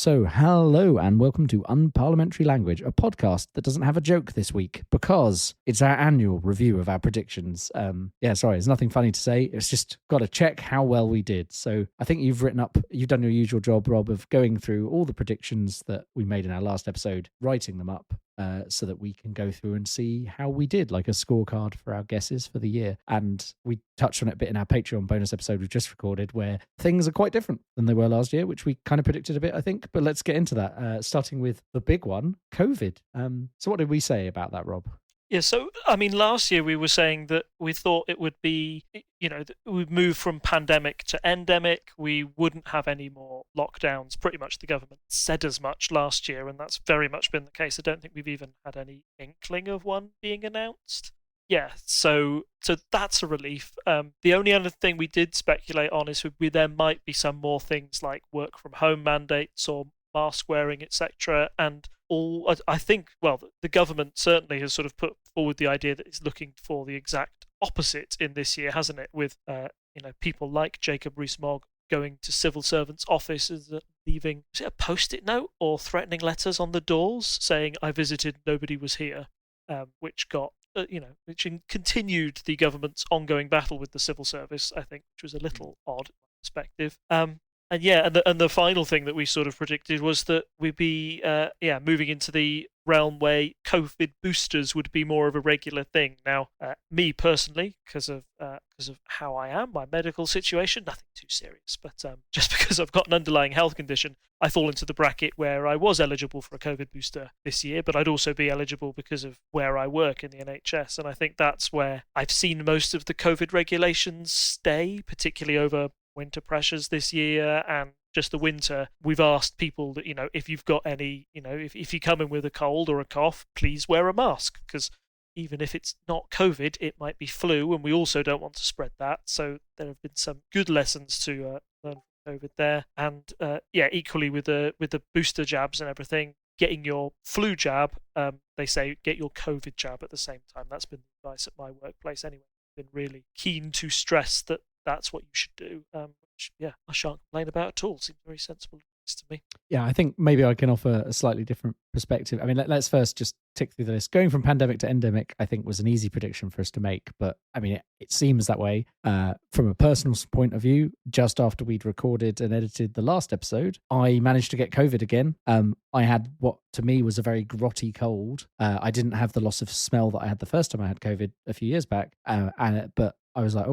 So, hello and welcome to Unparliamentary Language, a podcast that doesn't have a joke this week because it's our annual review of our predictions. There's nothing funny to say. It's just got to check how well we did. So, I think you've done your usual job, Rob, of going through all the predictions that we made in our last episode, writing them up so that we can go through and see how we did, like a scorecard for our guesses for the year. And we touched on it a bit in our Patreon bonus episode we've just recorded, where things are quite different than they were last year, which we kind of predicted a bit, I think. But let's get into that, starting with the big one, COVID. So what did we say about that, Rob? Yeah, so, last year we were saying that we thought it would be, that we'd move from pandemic to endemic. We wouldn't have any more lockdowns. Pretty much the government said as much last year, and that's very much been the case. I don't think we've even had any inkling of one being announced. Yeah, so that's a relief. The only other thing we did speculate on is there might be some more things like work from home mandates or mask wearing, etc. And I think, the government certainly has sort of put forward the idea that it's looking for the exact opposite in this year, hasn't it? With people like Jacob Rees-Mogg going to civil servants' offices, leaving, is it a post-it note or threatening letters on the doors saying "I visited, nobody was here," which got which continued the government's ongoing battle with the civil service, I think, which was a little odd perspective. And the final thing that we sort of predicted was that we'd be moving into the realm where COVID boosters would be more of a regular thing. Now, me personally, because of how I am, my medical situation, nothing too serious, but just because I've got an underlying health condition, I fall into the bracket where I was eligible for a COVID booster this year, but I'd also be eligible because of where I work in the NHS, and I think that's where I've seen most of the COVID regulations stay, particularly over winter pressures this year and just the winter. We've asked people that, if you've got any, if you come in with a cold or a cough, please wear a mask, because even if it's not COVID, it might be flu, and we also don't want to spread that. So there have been some good lessons to learn from COVID there. And equally with the booster jabs and everything, getting your flu jab, they say get your COVID jab at the same time. That's been the advice at my workplace anyway. I've been really keen to stress that that's what you should do, which, I shan't complain about at all. Seems very sensible to me. Yeah, I think maybe I can offer a slightly different perspective. I mean, let's first just tick through the list. Going from pandemic to endemic, I think, was an easy prediction for us to make. But, I mean, it seems that way. From a personal point of view, just after we'd recorded and edited the last episode, I managed to get COVID again. I had what, to me, was a very grotty cold. I didn't have the loss of smell that I had the first time I had COVID a few years back. But I was like,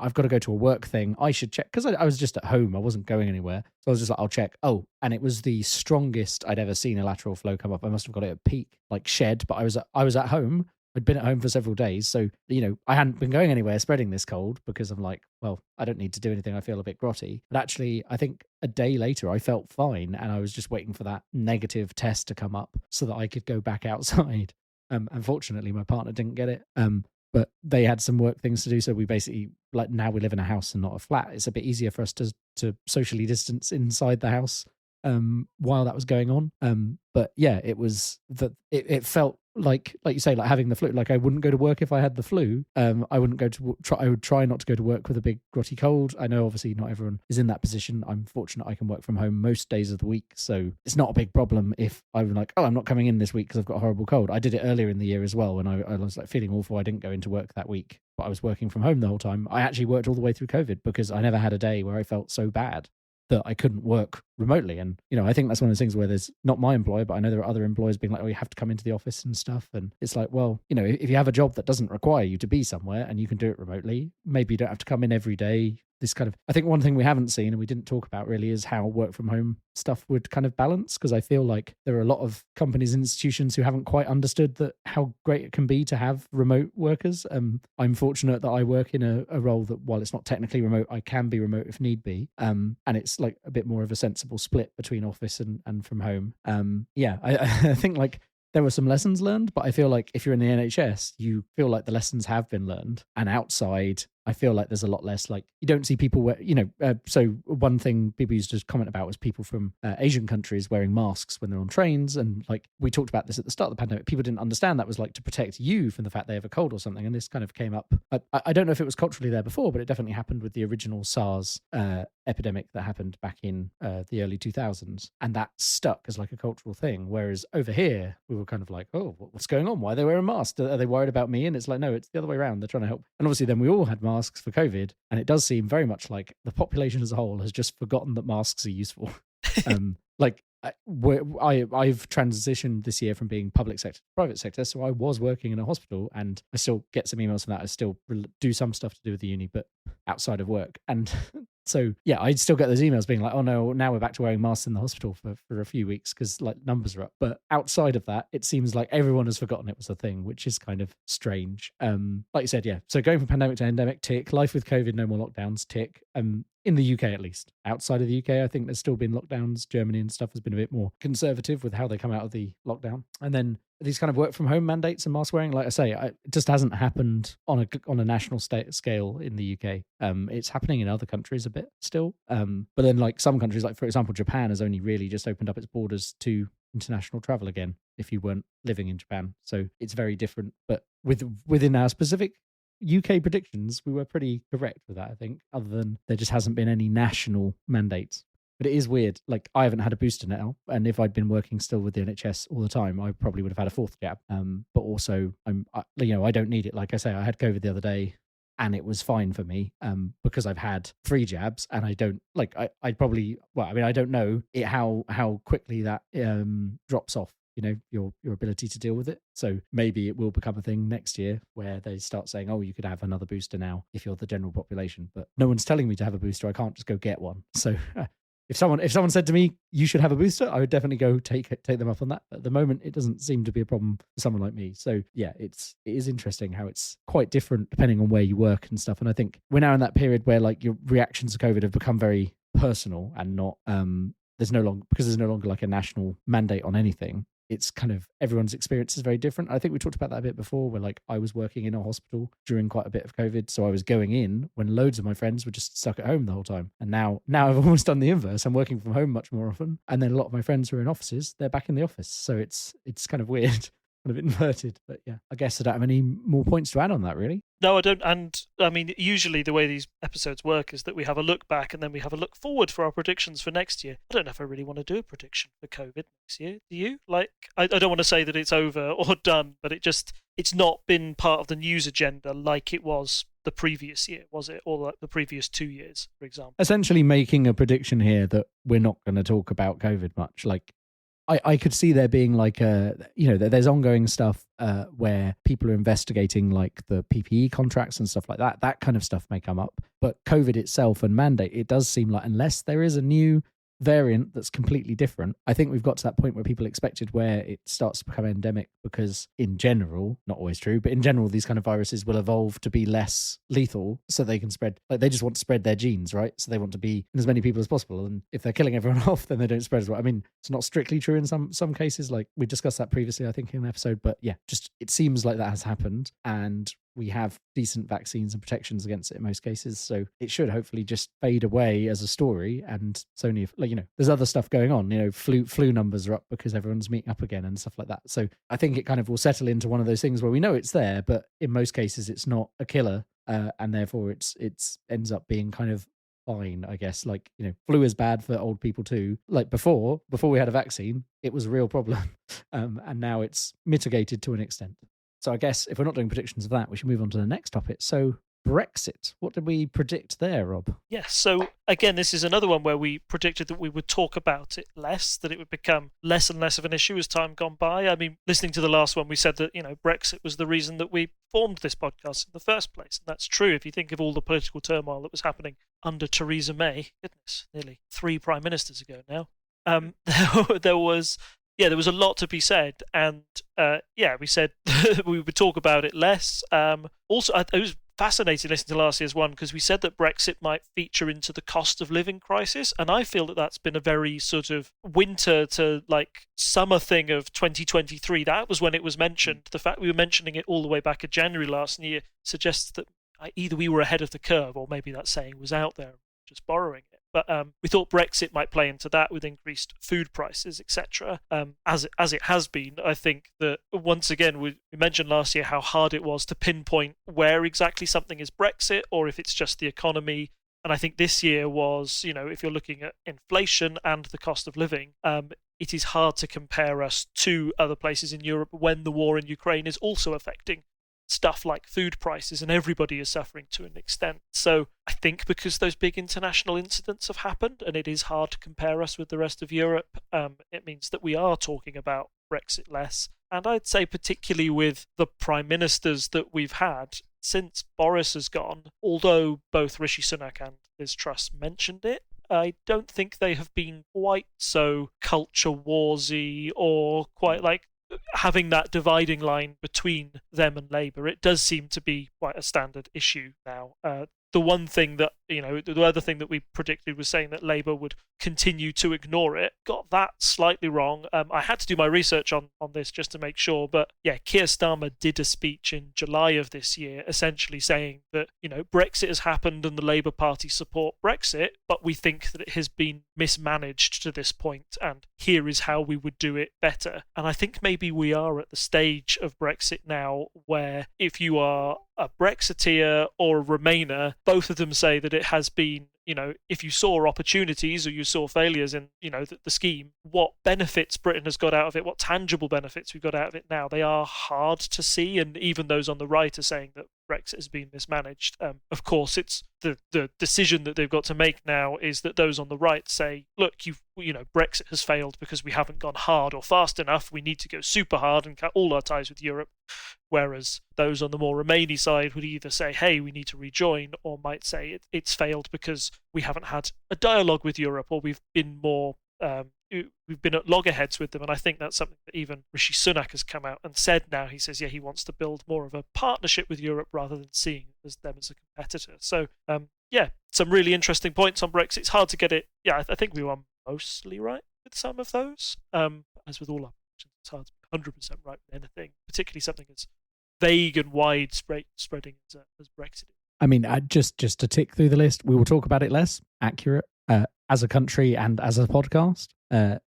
I've got to go to a work thing. I should check, because I was just at home. I wasn't going anywhere. So I was just like, I'll check. And it was the strongest I'd ever seen a lateral flow come up. I must have got it at peak, like shed, but I was at home. I'd been at home for several days. So, I hadn't been going anywhere spreading this cold, because I'm like, well, I don't need to do anything. I feel a bit grotty. But actually, I think a day later, I felt fine. And I was just waiting for that negative test to come up so that I could go back outside. Unfortunately, my partner didn't get it. But they had some work things to do. So we basically, now we live in a house and not a flat. It's a bit easier for us to socially distance inside the house while that was going on. But yeah, it was that it felt like you say, like having the flu. Like I wouldn't go to work if I had the flu. I wouldn't go to I would try not to go to work with a big grotty cold. I know obviously not everyone is in that position. I'm fortunate I can work from home most days of the week, so it's not a big problem if I'm like, I'm not coming in this week because I've got a horrible cold. I did it earlier in the year as well when I was like feeling awful. I didn't go into work that week, but I was working from home the whole time. I actually worked all the way through COVID because I never had a day where I felt so bad that I couldn't work remotely. And, I think that's one of those things where there's not my employer, but I know there are other employers being like, you have to come into the office and stuff. And it's like, well, if you have a job that doesn't require you to be somewhere and you can do it remotely, maybe you don't have to come in every day. This kind of, I think one thing we haven't seen and we didn't talk about really is how work from home stuff would kind of balance, because I feel like there are a lot of companies and institutions who haven't quite understood that how great it can be to have remote workers. I'm fortunate that I work in a role that, while it's not technically remote, I can be remote if need be. And it's like a bit more of a sensible split between office and from home. I think like there were some lessons learned, but I feel like if you're in the NHS, you feel like the lessons have been learned. And outside, I feel like there's a lot less, like, you don't see people wear, so one thing people used to comment about was people from Asian countries wearing masks when they're on trains. And like, we talked about this at the start of the pandemic. People didn't understand that was like to protect you from the fact they have a cold or something. And this kind of came up. I don't know if it was culturally there before, but it definitely happened with the original SARS epidemic that happened back in the early 2000s, and that stuck as like a cultural thing. Whereas over here, we were kind of like, oh, what's going on? Why are they wearing masks? Are they worried about me? And it's like, no, it's the other way around. They're trying to help. And obviously, then we all had masks for COVID, and it does seem very much like the population as a whole has just forgotten that masks are useful. Like I've transitioned this year from being public sector to private sector, so I was working in a hospital, and I still get some emails from that. I still do some stuff to do with the uni, but outside of work. And so yeah, I still get those emails being like, oh no, now we're back to wearing masks in the hospital for a few weeks because like numbers are up. But outside of that, it seems like everyone has forgotten it was a thing, which is kind of strange. Like you said, yeah. So going from pandemic to endemic, tick. Life with COVID, no more lockdowns, tick. In the UK at least. Outside of the UK, I think there's still been lockdowns. Germany and stuff has been a bit more conservative with how they come out of the lockdown. And then these kind of work from home mandates and mask wearing, like I say, it just hasn't happened on a national scale in the UK. It's happening in other countries a bit still. But then like some countries, like for example, Japan has only really just opened up its borders to international travel again if you weren't living in Japan. So it's very different. But within our specific UK predictions, we were pretty correct with that, I think, other than there just hasn't been any national mandates. But it is weird. Like, I haven't had a booster now, and if I'd been working still with the NHS all the time, I probably would have had a fourth jab. But also, I don't need it. Like I say, I had COVID the other day, and it was fine for me because I've had 3 jabs, and I don't like. I probably I don't know how quickly that drops off. Your ability to deal with it. So maybe it will become a thing next year where they start saying, oh, you could have another booster now if you're the general population, but no one's telling me to have a booster. I can't just go get one. So if someone said to me, you should have a booster, I would definitely go take them up on that. But at the moment, it doesn't seem to be a problem for someone like me. So yeah, it is interesting how it's quite different depending on where you work and stuff. And I think we're now in that period where like your reactions to COVID have become very personal and not, there's no longer like a national mandate on anything. It's kind of everyone's experience is very different. I think we talked about that a bit before where like I was working in a hospital during quite a bit of COVID. So I was going in when loads of my friends were just stuck at home the whole time. And now I've almost done the inverse. I'm working from home much more often. And then a lot of my friends who are in offices, they're back in the office. So it's kind of weird. Kind of inverted, but yeah, I guess I don't have any more points to add on that, really. No, I don't. And I mean, usually the way these episodes work is that we have a look back and then we have a look forward for our predictions for next year. I don't know if I really want to do a prediction for COVID next year. Do you? Like, I don't want to say that it's over or done, but it's not been part of the news agenda like it was the previous year, was it? Or like the previous 2 years, for example. Essentially making a prediction here that we're not going to talk about COVID much. Like, I could see there being like there's ongoing stuff where people are investigating like the PPE contracts and stuff like that. That kind of stuff may come up. But COVID itself and mandate, it does seem like unless there is a new variant that's completely different, I think we've got to that point where people expected where it starts to become endemic because in general, not always true, but in general, these kind of viruses will evolve to be less lethal so they can spread, like they just want to spread their genes, right? So they want to be in as many people as possible. And if they're killing everyone off, then they don't spread as well. I mean, it's not strictly true in some cases, like we discussed that previously, I think in an episode, but yeah, just it seems like that has happened and we have decent vaccines and protections against it in most cases. So it should hopefully just fade away as a story. And it's only if, there's other stuff going on, flu numbers are up because everyone's meeting up again and stuff like that. So I think it kind of will settle into one of those things where we know it's there, but in most cases it's not a killer. And therefore it's ends up being kind of fine, I guess. Like, flu is bad for old people too. Like before we had a vaccine, it was a real problem. And now it's mitigated to an extent. So I guess if we're not doing predictions of that, we should move on to the next topic. So Brexit, what did we predict there, Rob? Yes, so again, this is another one where we predicted that we would talk about it less, that it would become less and less of an issue as time gone by. I mean, listening to the last one, we said that, Brexit was the reason that we formed this podcast in the first place. And that's true if you think of all the political turmoil that was happening under Theresa May. Goodness, nearly 3 prime ministers ago now. There was a lot to be said, and we said we would talk about it less. Also, it was fascinating listening to last year's one because we said that Brexit might feature into the cost of living crisis, and I feel that that's been a very sort of winter to like summer thing of 2023. That was when it was mentioned. The fact we were mentioning it all the way back in January last year suggests that either we were ahead of the curve or maybe that saying was out there, just borrowing it. But we thought Brexit might play into that with increased food prices, etc. As it has been, I think that once again we mentioned last year how hard it was to pinpoint where exactly something is Brexit or if it's just the economy. And I think this year was, if you're looking at inflation and the cost of living, it is hard to compare us to other places in Europe when the war in Ukraine is also affecting stuff like food prices, and everybody is suffering to an extent. So I think because those big international incidents have happened and it is hard to compare us with the rest of Europe, it means that we are talking about Brexit less. And I'd say particularly with the prime ministers that we've had since Boris has gone, although both Rishi Sunak and Liz Truss mentioned it, I don't think they have been quite so culture warsy or quite like having that dividing line between them and Labour. It does seem to be quite a standard issue now. The one thing that, the other thing that we predicted was saying that Labour would continue to ignore it. Got that slightly wrong. I had to do my research on this just to make sure. But yeah, Keir Starmer did a speech in July of this year, essentially saying that, Brexit has happened and the Labour Party support Brexit, but we think that it has been mismanaged to this point, and here is how we would do it better. And I think maybe we are at the stage of Brexit now where if you are a Brexiteer or a Remainer, both of them say that it has been, if you saw opportunities or you saw failures in, the scheme, what benefits Britain has got out of it, what tangible benefits we've got out of it now, they are hard to see. And even those on the right are saying that Brexit has been mismanaged. Of course, it's the decision that they've got to make now is that those on the right say, look, Brexit has failed because we haven't gone hard or fast enough. We need to go super hard and cut all our ties with Europe. Whereas those on the more Remainy side would either say, hey, we need to rejoin, or might say it's failed because we haven't had a dialogue with Europe, or we've been more we've been at loggerheads with them. And I think that's something that even Rishi Sunak has come out and said now. He says, he wants to build more of a partnership with Europe rather than seeing them as a competitor. So, some really interesting points on Brexit. It's hard to get it. Yeah, I think we were mostly right with some of those. As with all our predictions, it's hard to be 100% right with anything, particularly something as vague and widespreading as Brexit. I mean, just to tick through the list, we will talk about it less. Accurate. As a country and as a podcast,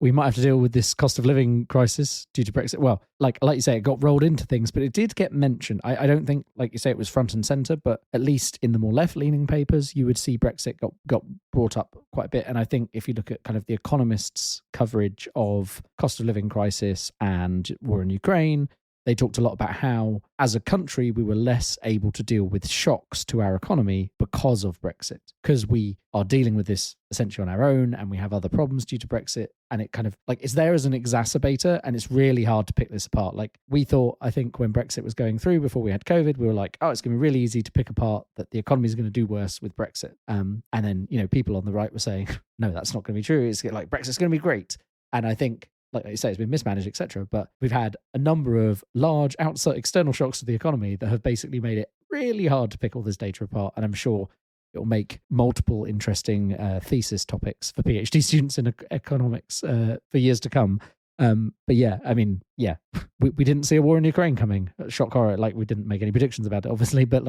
we might have to deal with this cost of living crisis due to Brexit. Well, like you say, it got rolled into things, but it did get mentioned. I don't think, like you say, it was front and centre, but at least in the more left-leaning papers, you would see Brexit got brought up quite a bit. And I think if you look at kind of the Economist's coverage of cost of living crisis and war in Ukraine, they talked a lot about how, as a country, we were less able to deal with shocks to our economy because of Brexit, because we are dealing with this essentially on our own and we have other problems due to Brexit. And it kind of it's there as an exacerbator, and it's really hard to pick this apart. Like we thought, I think when Brexit was going through before we had COVID, we were like, oh, it's going to be really easy to pick apart that the economy is going to do worse with Brexit. And then, people on the right were saying, no, that's not going to be true. It's like Brexit's going to be great. And I think, like you say, it's been mismanaged, etc. But we've had a number of large outside external shocks to the economy that have basically made it really hard to pick all this data apart. And I'm sure it will make multiple interesting thesis topics for PhD students in economics for years to come. But yeah, I mean, we didn't see a war in Ukraine coming. Shock horror. Like we didn't make any predictions about it, obviously, but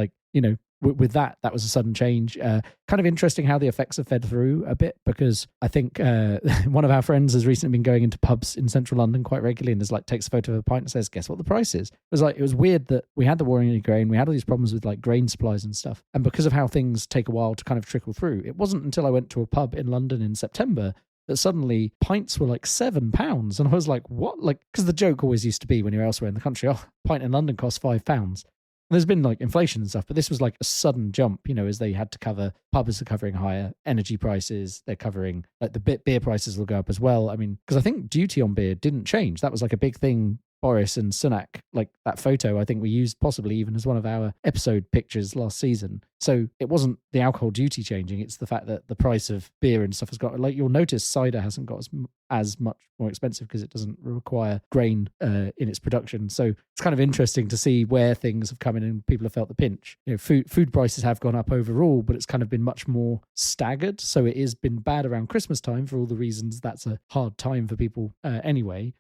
with that was a sudden change. Kind of interesting how the effects have fed through a bit, because I think one of our friends has recently been going into pubs in central London quite regularly and is takes a photo of a pint and says, guess what the price is? It was weird that we had the war in Ukraine, we had all these problems with grain supplies and stuff. And because of how things take a while to kind of trickle through, it wasn't until I went to a pub in London in September that suddenly pints were £7. And I was like, what? Because the joke always used to be when you're elsewhere in the country, a pint in London costs £5. And there's been inflation and stuff, but this was a sudden jump, as they had to cover, pubs are covering higher energy prices. They're covering, the beer prices will go up as well. I mean, because I think duty on beer didn't change. That was a big thing. Boris and Sunak, that photo, I think we used possibly even as one of our episode pictures last season. So it wasn't the alcohol duty changing, it's the fact that the price of beer and stuff has got, you'll notice cider hasn't got as much more expensive because it doesn't require grain in its production. So it's kind of interesting to see where things have come in and people have felt the pinch. Food prices have gone up overall, but it's kind of been much more staggered. So it has been bad around Christmas time for all the reasons that's a hard time for people anyway.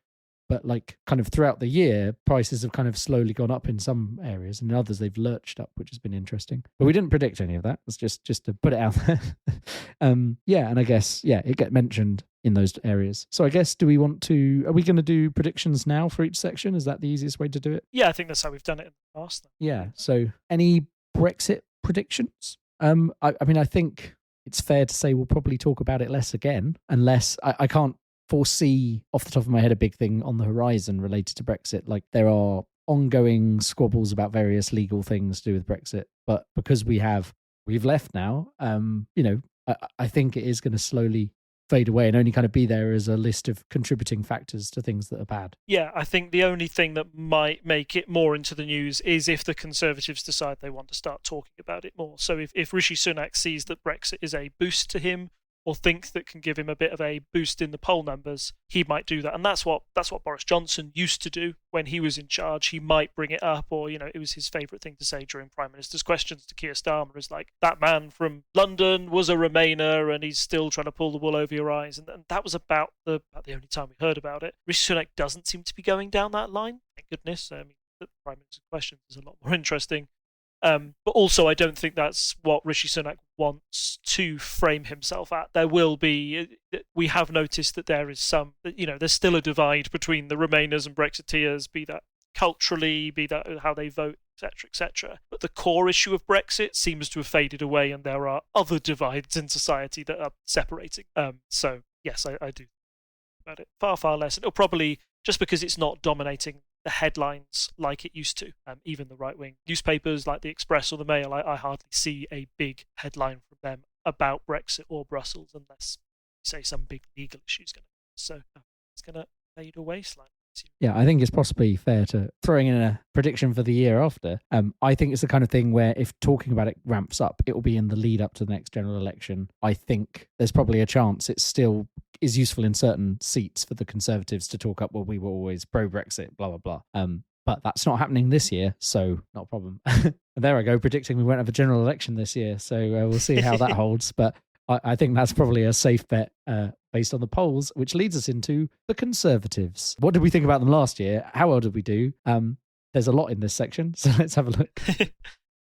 But kind of throughout the year, prices have kind of slowly gone up in some areas, and in others they've lurched up, which has been interesting. But we didn't predict any of that. It's just to put it out there. And I guess, it get mentioned in those areas. So I guess, are we going to do predictions now for each section? Is that the easiest way to do it? Yeah, I think that's how we've done it in the past. Yeah. So any Brexit predictions? I mean, I think it's fair to say we'll probably talk about it less again, unless I can't foresee off the top of my head a big thing on the horizon related to Brexit. Like there are ongoing squabbles about various legal things to do with Brexit, but because we've left now, I think it is going to slowly fade away and only kind of be there as a list of contributing factors to things that are bad. Yeah, I think the only thing that might make it more into the news is if the Conservatives decide they want to start talking about it more. So if Rishi Sunak sees that Brexit is a boost to him, or thinks that can give him a bit of a boost in the poll numbers, he might do that. And that's what Boris Johnson used to do when he was in charge. He might bring it up, or, it was his favourite thing to say during Prime Minister's questions to Keir Starmer is like, that man from London was a Remainer and he's still trying to pull the wool over your eyes. And that was about the only time we heard about it. Rishi Sunak doesn't seem to be going down that line. Thank goodness. I mean, the Prime Minister's questions is a lot more interesting. But also, I don't think that's what Rishi Sunak wants to frame himself at. There will be, we have noticed that there is there's still a divide between the Remainers and Brexiteers, be that culturally, be that how they vote, etc., etc. But the core issue of Brexit seems to have faded away, and there are other divides in society that are separating. So, yes, I do think about it far, far less. And it'll probably, just because it's not dominating the headlines like it used to. Even the right-wing newspapers like the Express or the Mail, I hardly see a big headline from them about Brexit or Brussels unless, say, some big legal issue is going to. So it's going to fade away slightly. Yeah, I think it's possibly fair to throwing in a prediction for the year after. I think it's the kind of thing where if talking about it ramps up, it will be in the lead up to the next general election. I think there's probably a chance it still is useful in certain seats for the Conservatives to talk up, well, we were always pro-Brexit, blah, blah, blah. But that's not happening this year, so not a problem. And there I go, predicting we won't have a general election this year. So we'll see how that holds. But I think that's probably a safe bet based on the polls, which leads us into the Conservatives. What did we think about them last year? How well did we do? There's a lot in this section, so let's have a look.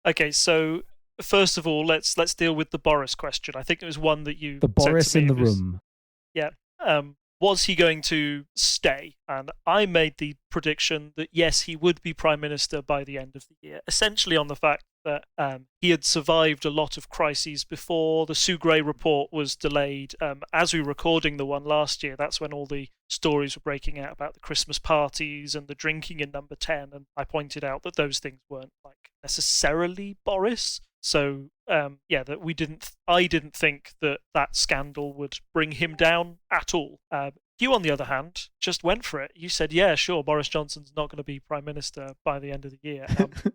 Okay, so first of all, let's deal with the Boris question. I think it was one that you the Boris in the room. Yeah. Was he going to stay? And I made the prediction that yes, he would be Prime Minister by the end of the year, essentially on the fact that he had survived a lot of crises before. The Sue Gray report was delayed. As we were recording the one last year, that's when all the stories were breaking out about the Christmas parties and the drinking in Number 10, and I pointed out that those things weren't necessarily Boris. So that I didn't think that scandal would bring him down at all. You, on the other hand, just went for it. You said, yeah, sure, Boris Johnson's not going to be Prime Minister by the end of the year.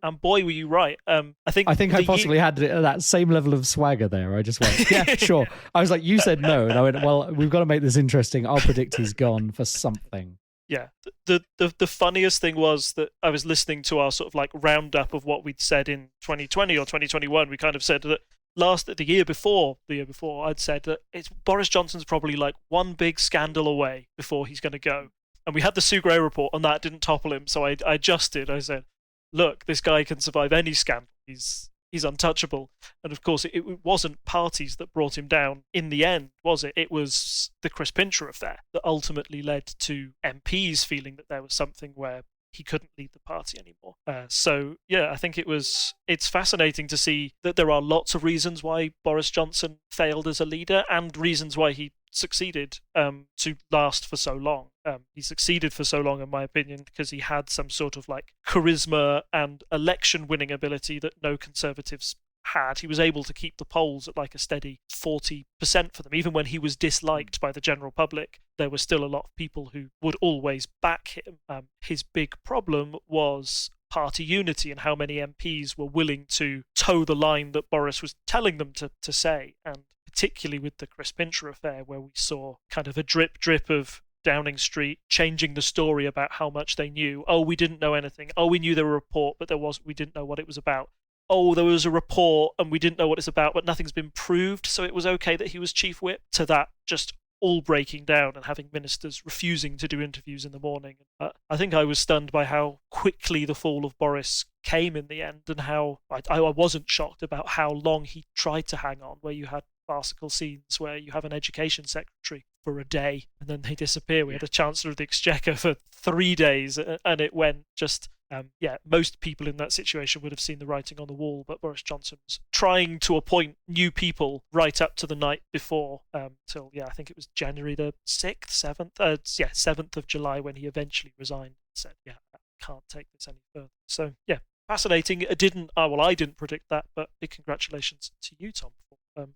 And boy, were you right. I think I possibly had that same level of swagger there. I just went, yeah, sure. I was like, you said no. And I went, well, we've got to make this interesting. I'll predict he's gone for something. Yeah. The funniest thing was that I was listening to our sort of roundup of what we'd said in 2020 or 2021. We kind of said that the year before, I'd said that Boris Johnson's probably one big scandal away before he's going to go. And we had the Sue Gray report, and that didn't topple him. So I adjusted. I said, look, this guy can survive any scandal. He's untouchable. And of course, it wasn't parties that brought him down in the end, was it? It was the Chris Pincher affair that ultimately led to MPs feeling that there was something where he couldn't lead the party anymore. So, yeah, I think it's fascinating to see that there are lots of reasons why Boris Johnson failed as a leader and reasons why he succeeded to last for so long. He succeeded for so long, in my opinion, because he had some sort of charisma and election-winning ability that no Conservatives had. He was able to keep the polls at a steady 40% for them. Even when he was disliked by the general public, there were still a lot of people who would always back him. His big problem was party unity and how many MPs were willing to toe the line that Boris was telling them to say. And particularly with the Chris Pincher affair, where we saw kind of a drip of Downing Street changing the story about how much they knew. Oh, we didn't know anything. Oh, we knew there was a report, but we didn't know what it was about. Oh, there was a report and we didn't know what it's about, but nothing's been proved, so it was okay that he was chief whip, to that just all breaking down and having ministers refusing to do interviews in the morning. I think I was stunned by how quickly the fall of Boris came in the end, and how I wasn't shocked about how long he tried to hang on, where you had farcical scenes where you have an education secretary for a day and then they disappear. We had a Chancellor of the Exchequer for 3 days and it went just most people in that situation would have seen the writing on the wall, but Boris Johnson was trying to appoint new people right up to the night before, till I think it was January the 6th, 7th of July when he eventually resigned and said, I can't take this any further. So fascinating. I didn't predict that, but big congratulations to you, Tom, for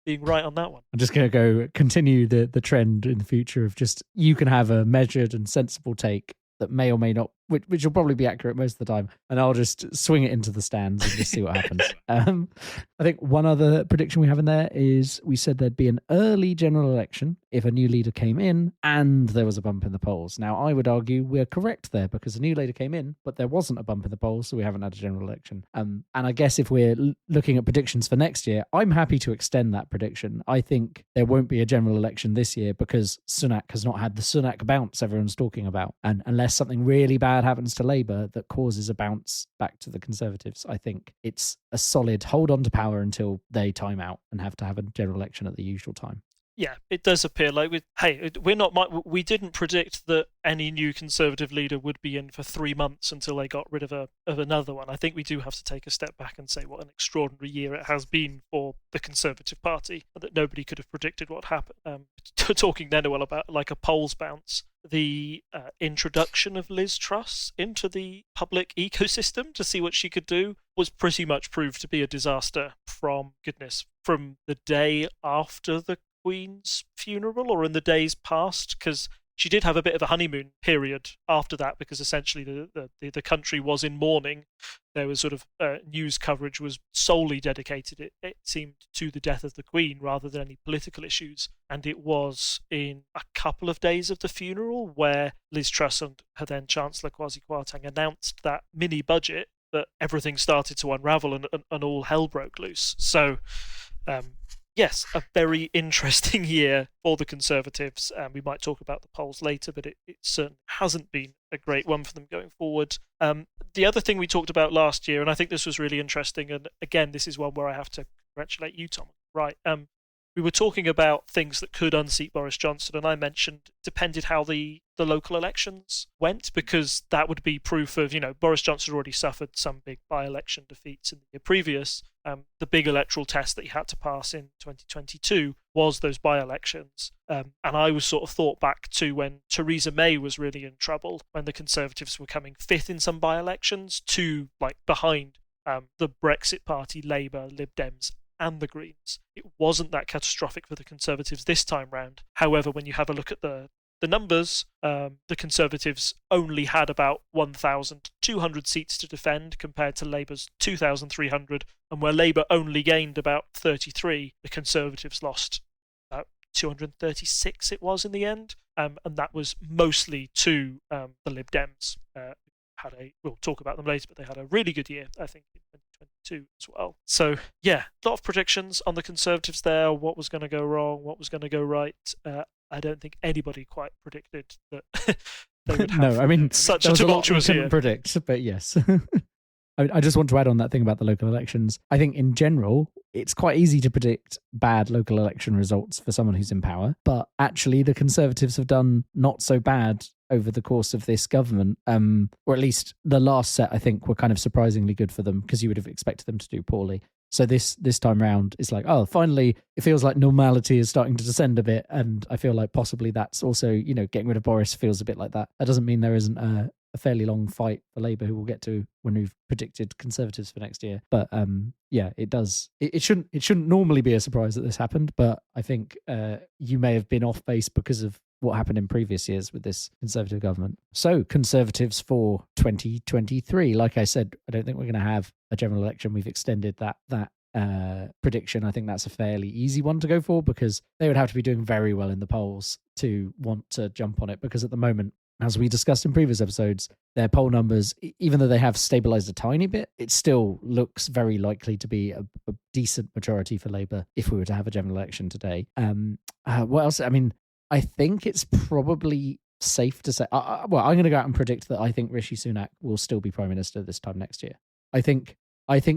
being right on that one. I'm just going to continue the trend in the future of just, you can have a measured and sensible take that may or may not, which will probably be accurate most of the time, and I'll just swing it into the stands and just see what happens. I think one other prediction we have in there is we said there'd be an early general election if a new leader came in and there was a bump in the polls. Now, I would argue we're correct there because a new leader came in, but there wasn't a bump in the polls, so we haven't had a general election. And I guess if we're looking at predictions for next year, I'm happy to extend that prediction. I think there won't be a general election this year because Sunak has not had the Sunak bounce everyone's talking about. And unless something really bad happens to Labour that causes a bounce back to the Conservatives, I think it's a solid hold on to power until they time out and have to have a general election at the usual time. Yeah, it does appear like we didn't predict that any new Conservative leader would be in for 3 months until they got rid of another one. I think we do have to take a step back and say what an extraordinary year it has been for the Conservative Party, and that nobody could have predicted what happened. Talking then about like a polls bounce, the introduction of Liz Truss into the public ecosystem to see what she could do was pretty much proved to be a disaster from the day after the Queen's funeral or in the days past, because she did have a bit of a honeymoon period after that, because essentially the country was in mourning. There was sort of news coverage was solely dedicated, it seemed, to the death of the Queen rather than any political issues. And it was in a couple of days of the funeral where Liz Truss and her then Chancellor Kwasi Kwarteng announced that mini budget that everything started to unravel and all hell broke loose. So yes, a very interesting year for the Conservatives. We might talk about the polls later, but it certainly hasn't been a great one for them going forward. The other thing we talked about last year, and I think this was really interesting, and again, this is one where I have to congratulate you, Tom. Right. We were talking about things that could unseat Boris Johnson, and I mentioned depended how the local elections went, because that would be proof of, Boris Johnson already suffered some big by-election defeats in the year previous. The big electoral test that he had to pass in 2022 was those by-elections. And I was sort of thought back to when Theresa May was really in trouble, when the Conservatives were coming fifth in some by-elections, behind the Brexit Party, Labour, Lib Dems, and the Greens. It wasn't that catastrophic for the Conservatives this time round. However, when you have a look at the numbers, the Conservatives only had about 1,200 seats to defend compared to Labour's 2,300, and where Labour only gained about 33, the Conservatives lost about 236 it was in the end, and that was mostly to the Lib Dems. We'll talk about them later, but they had a really good year, I think, in 2022 as well. So, a lot of predictions on the Conservatives there, what was going to go wrong, what was going to go right. I don't think anybody quite predicted that they would have such a tumultuous year. Couldn't predict, but yes. I just want to add on that thing about the local elections. I think in general, it's quite easy to predict bad local election results for someone who's in power, but actually the Conservatives have done not so bad over the course of this government, or at least the last set, I think, were kind of surprisingly good for them, because you would have expected them to do poorly. So this time round, it's like, finally, it feels like normality is starting to descend a bit, and I feel like possibly that's also, getting rid of Boris feels a bit like that. That doesn't mean there isn't a fairly long fight for Labour, who we'll get to when we've predicted Conservatives for next year. But it does. It shouldn't normally be a surprise that this happened, but I think you may have been off base because of what happened in previous years with this Conservative government. So Conservatives for 2023, like I said, I don't think we're going to have a general election. We've extended that prediction. I think that's a fairly easy one to go for, because they would have to be doing very well in the polls to want to jump on it, because at the moment, as we discussed in previous episodes, their poll numbers, even though they have stabilised a tiny bit, it still looks very likely to be a decent majority for Labour if we were to have a general election today. What else? I mean, I think it's probably safe to say, I'm going to go out and predict that I think Rishi Sunak will still be Prime Minister this time next year. I think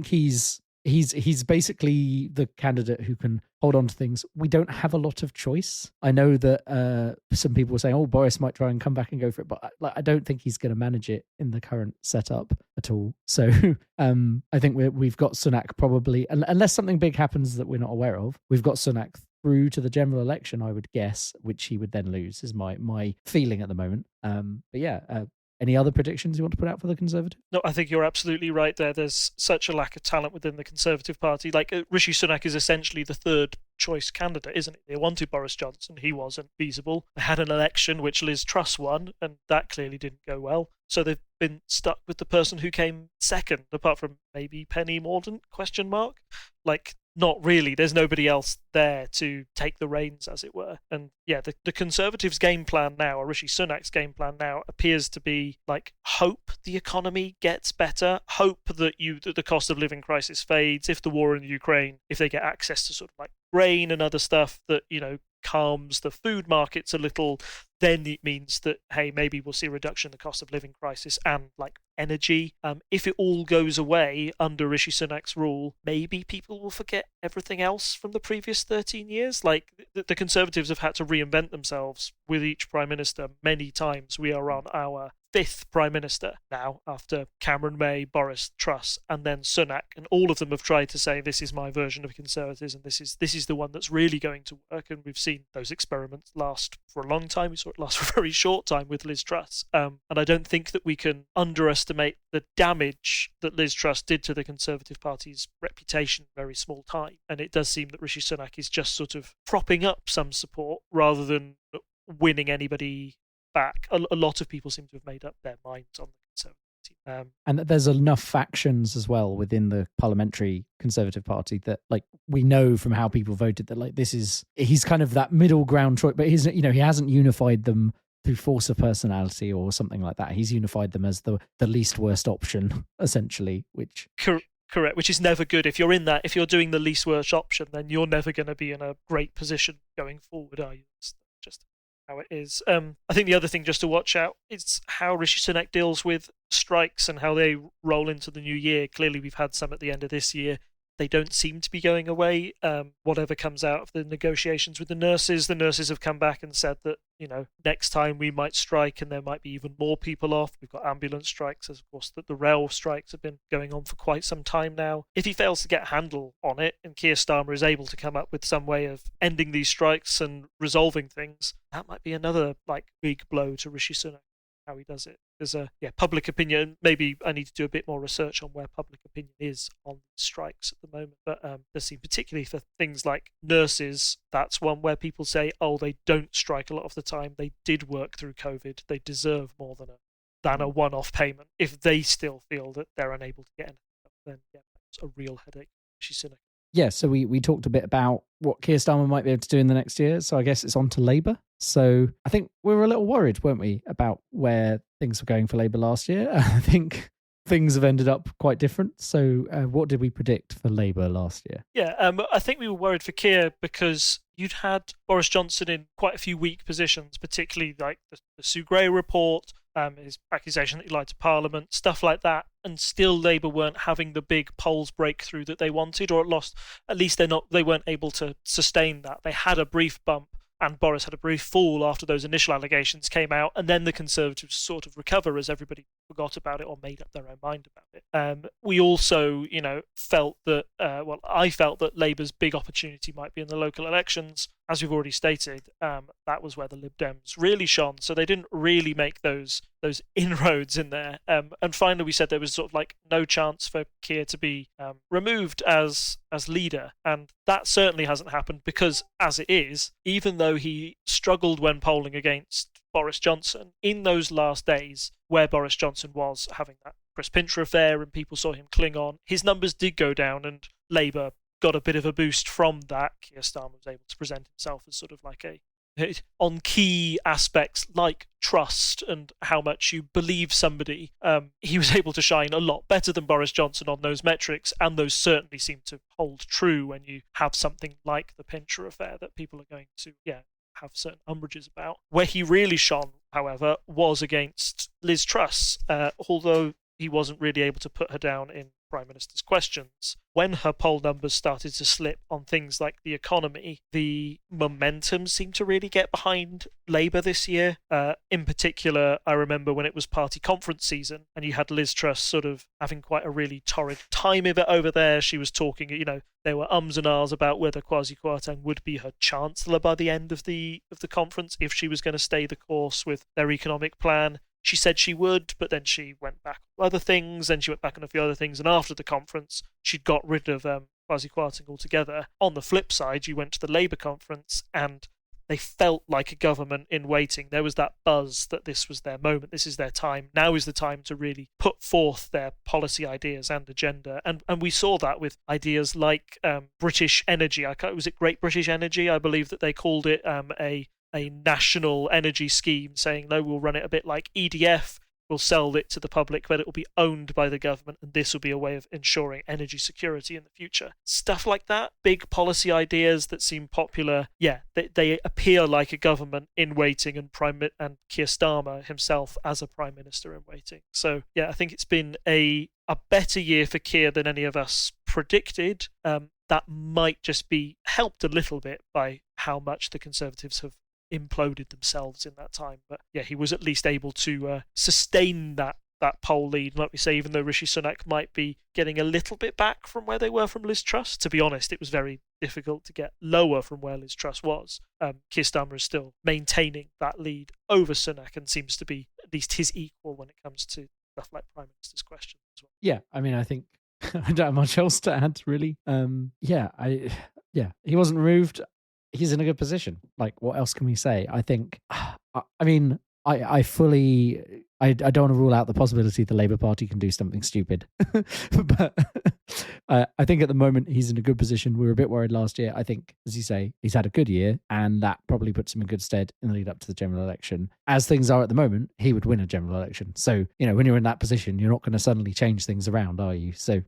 he's he's basically the candidate who can hold on to things. We don't have a lot of choice. I know that some people were saying, "Oh, Boris might try and come back and go for it," but I don't think he's going to manage it in the current setup at all. So I think we've got Sunak probably, unless something big happens that we're not aware of, we've got Sunak through to the general election, I would guess, which he would then lose, is my feeling at the moment. But yeah, any other predictions you want to put out for the Conservative? No, I think you're absolutely right there. There's such a lack of talent within the Conservative Party. Like, Rishi Sunak is essentially the third choice candidate, isn't it? They wanted Boris Johnson. He wasn't feasible. They had an election which Liz Truss won, and that clearly didn't go well. So they've been stuck with the person who came second, apart from maybe Penny Mordaunt, ? Like, not really. There's nobody else there to take the reins, as it were. And yeah, the Conservatives' game plan now, or Rishi Sunak's game plan now, appears to be like, hope the economy gets better, hope that the cost of living crisis fades, if the war in Ukraine, if they get access to sort of like grain and other stuff that, calms the food markets a little, then it means that, hey, maybe we'll see a reduction in the cost of living crisis and like energy. If it all goes away under Rishi Sunak's rule, maybe people will forget everything else from the previous 13 years. Like, the Conservatives have had to reinvent themselves with each Prime Minister many times. We are on our fifth Prime Minister now, after Cameron, May, Boris, Truss, and then Sunak, and all of them have tried to say, this is my version of Conservatives, and this is the one that's really going to work. And we've seen those experiments last for a long time. We saw it last for a very short time with Liz Truss. And I don't think that we can underestimate the damage that Liz Truss did to the Conservative Party's reputation in very small time. And it does seem that Rishi Sunak is just sort of propping up some support rather than winning anybody back. A lot of people seem to have made up their minds on the Conservative team. And there's enough factions as well within the parliamentary Conservative Party that, like, we know from how people voted that, like, he's kind of that middle ground choice, but he hasn't unified them through force of personality or something like that. He's unified them as the least worst option, essentially, which... Correct, which is never good. If you're doing the least worst option, then you're never going to be in a great position going forward, are you? That's just how it is. I think the other thing just to watch out is how Rishi Sunak deals with strikes and how they roll into the new year. Clearly, we've had some at the end of this year. They don't seem to be going away. Whatever comes out of the negotiations with the nurses have come back and said that, next time we might strike and there might be even more people off. We've got ambulance strikes, as of course the rail strikes have been going on for quite some time now. If he fails to get a handle on it and Keir Starmer is able to come up with some way of ending these strikes and resolving things, that might be another big blow to Rishi Sunak. How he does it. There's public opinion. Maybe I need to do a bit more research on where public opinion is on strikes at the moment. But there seem, particularly for things like nurses, that's one where people say, oh, they don't strike a lot of the time. They did work through COVID. They deserve more than a one-off payment. If they still feel that they're unable to get anything, then that's a real headache. Rishi Sunak. Yeah, so we talked a bit about what Keir Starmer might be able to do in the next year. So I guess it's on to Labour. So I think we were a little worried, weren't we, about where things were going for Labour last year. I think things have ended up quite different. So what did we predict for Labour last year? Yeah, I think we were worried for Keir because you'd had Boris Johnson in quite a few weak positions, particularly like the Sue Gray report, his accusation that he lied to Parliament, stuff like that, and still Labour weren't having the big polls breakthrough that they wanted, or at least they weren't able to sustain that. They had a brief bump, and Boris had a brief fall after those initial allegations came out, and then the Conservatives sort of recover as everybody forgot about it or made up their own mind about it. We also, felt that, I felt that Labour's big opportunity might be in the local elections. As we've already stated, that was where the Lib Dems really shone, so they didn't really make those inroads in there. And finally, we said there was sort of no chance for Keir to be removed as leader, and that certainly hasn't happened because, as it is, even though he struggled when polling against Boris Johnson, in those last days where Boris Johnson was having that Chris Pincher affair and people saw him cling on, his numbers did go down, and Labour got a bit of a boost from that. Keir Starmer was able to present himself as sort of on key aspects like trust and how much you believe somebody. He was able to shine a lot better than Boris Johnson on those metrics, and those certainly seem to hold true when you have something like the Pincher affair that people are going to have certain umbrages about. Where he really shone, however, was against Liz Truss, although he wasn't really able to put her down in Prime Minister's Questions. When her poll numbers started to slip on things like the economy, the momentum seemed to really get behind Labour this year. In particular, I remember when it was party conference season and you had Liz Truss sort of having quite a really torrid time of it over there. She was talking, there were ums and ahs about whether Kwasi Kwarteng would be her chancellor by the end of the conference if she was going to stay the course with their economic plan. She said she would, but then she went back on other things, and she went back on a few other things, and after the conference, she'd got rid of Kwasi Kwarteng altogether. On the flip side, you went to the Labour conference, and they felt like a government in waiting. There was that buzz that this was their moment, this is their time. Now is the time to really put forth their policy ideas and agenda. And we saw that with ideas like British energy. Was it Great British Energy? I believe that they called it a national energy scheme, saying, no, we'll run it a bit like EDF. We'll sell it to the public, but it will be owned by the government, and this will be a way of ensuring energy security in the future. Stuff like that, big policy ideas that seem popular, they appear like a government in waiting, and Keir Starmer himself as a Prime Minister in waiting. So, I think it's been a better year for Keir than any of us predicted. That might just be helped a little bit by how much the Conservatives have imploded themselves in that time, but he was at least able to sustain that poll lead. Like we say, even though Rishi Sunak might be getting a little bit back from where they were from Liz Truss, to be honest, it was very difficult to get lower from where Liz Truss was. Keir Starmer is still maintaining that lead over Sunak and seems to be at least his equal when it comes to stuff like Prime Minister's Questions as well. Yeah, I mean, I think I don't have much else to add, really. He wasn't removed. He's in a good position. Like, what else can we say? I think, I mean, I don't want to rule out the possibility the Labour Party can do something stupid. But I think at the moment he's in a good position. We were a bit worried last year. I think, as you say, he's had a good year, and that probably puts him in good stead in the lead up to the general election. As things are at the moment, he would win a general election. So, when you're in that position, you're not going to suddenly change things around, are you? So